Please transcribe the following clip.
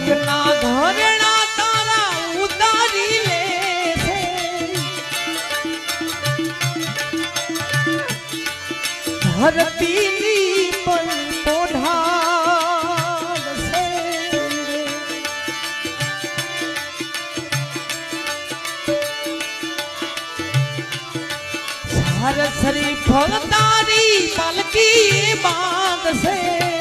ના ઘરેણા તારા ઉતારી લે છે ધરતીની પર પોઢાડ છે સરસરી ફળ તારી પાલકી બાંધશે